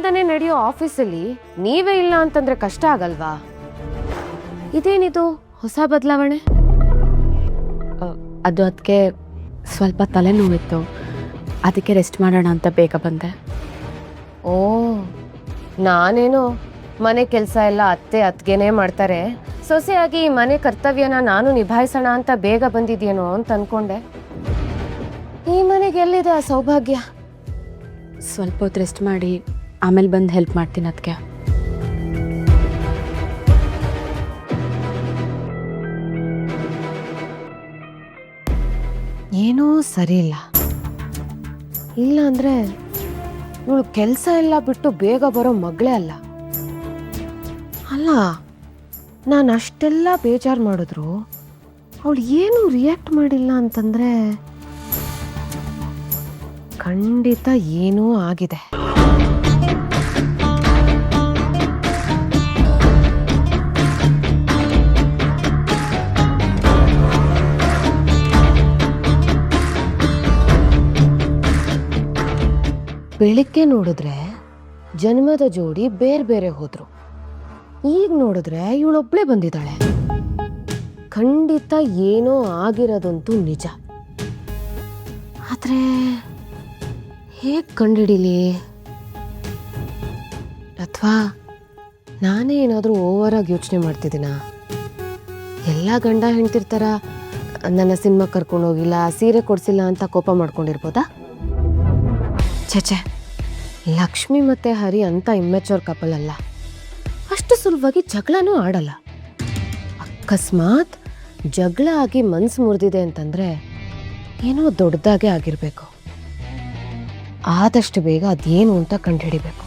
ಬೆಳಗ್ಗೆಯಿಂದನೇ ನಡೆಯೋ ಆಫೀಸಲ್ಲಿ ನೀವೇ ಇಲ್ಲ ಅಂತಂದ್ರೆ ಕಷ್ಟ ಆಗಲ್ವಾ? ಇದೇನಿದು ಹೊಸ ಬದಲಾವಣೆ? ಅದು ಅದಕ್ಕೆ ಸ್ವಲ್ಪ ತಲೆನೋವಿತ್ತು, ಅದಕ್ಕೆ ರೆಸ್ಟ್ ಮಾಡೋಣ ಅಂತ ಬೇಗ ಬಂದೆ. ಓ, ನಾನೇನೋ ಮನೆ ಕೆಲಸ ಎಲ್ಲ ಅತ್ಗೆನೇ ಮಾಡ್ತಾರೆ, ಸೊಸೆಯಾಗಿ ಈ ಮನೆ ಕರ್ತವ್ಯನ ನಾನು ನಿಭಾಯಿಸೋಣ ಅಂತ ಬೇಗ ಬಂದಿದ್ಯೇನೋ ಅಂತ ಅನ್ಕೊಂಡೆ. ಈ ಮನೆಗೆ ಎಲ್ಲಿದೆ ಆ ಸೌಭಾಗ್ಯ? ಸ್ವಲ್ಪ ಹೊತ್ತು ರೆಸ್ಟ್ ಮಾಡಿ ಆಮೇಲೆ ಬಂದು ಹೆಲ್ಪ್ ಮಾಡ್ತೀನಿ ಅದಕ್ಕೆ. ಏನೂ ಸರಿ ಇಲ್ಲ. ಇಲ್ಲ ಅಂದ್ರೆ ಇವಳು ಕೆಲಸ ಎಲ್ಲ ಬಿಟ್ಟು ಬೇಗ ಬರೋ ಮಗಳೇ ಅಲ್ಲ. ಅಲ್ಲ, ನಾನು ಅಷ್ಟೆಲ್ಲ ಬೇಜಾರು ಮಾಡಿದ್ರು ಅವಳು ಏನೂ ರಿಯಾಕ್ಟ್ ಮಾಡಿಲ್ಲ ಅಂತಂದ್ರೆ ಖಂಡಿತ ಏನೂ ಆಗಿದೆ. ಬೆಳಿಗ್ಗೆ ನೋಡಿದ್ರೆ ಜನ್ಮದ ಜೋಡಿ ಬೇರೆ ಬೇರೆ ಹೋದ್ರು, ಈಗ ನೋಡಿದ್ರೆ ಇವಳೊಬ್ಳೆ ಬಂದಿದ್ದಾಳೆ. ಖಂಡಿತ ಏನೋ ಆಗಿರೋದಂತೂ ನಿಜ. ಆದ್ರೆ ಹೇಗ್ ಕಂಡಿಡಿಲಿ? ಅಥವಾ ನಾನೇ ಏನಾದರೂ ಓವರ್ ಆಗಿ ಯೋಚನೆ ಮಾಡ್ತಿದ್ದೀನ? ಎಲ್ಲ ಗಂಡ ಹೆಂಡ್ತಿರ್ತಾರ ನನ್ನ ಸಿನಿಮಾ ಕರ್ಕೊಂಡೋಗಿಲ್ಲ, ಸೀರೆ ಕೊಡ್ಸಿಲ್ಲ ಅಂತ ಕೋಪ ಮಾಡ್ಕೊಂಡಿರ್ಬೋದಾ? ಛೆ, ಲಕ್ಷ್ಮಿ ಮತ್ತೆ ಹರಿ ಅಂತ ಇಮ್ಮೆಚೂರ್ ಕಪಲ್ ಅಲ್ಲ. ಅಷ್ಟು ಸುಲಭವಾಗಿ ಜಗಳನೂ ಆಡಲ್ಲ. ಅಕಸ್ಮಾತ್ ಜಗಳ ಆಗಿ ಮನ್ಸು ಮುರಿದಿದೆ ಅಂತಂದ್ರೆ ಏನೋ ದೊಡ್ಡದಾಗೆ ಆಗಿರ್ಬೇಕು. ಆದಷ್ಟು ಬೇಗ ಅದೇನು ಅಂತ ಕಂಡುಹಿಡಿಬೇಕು.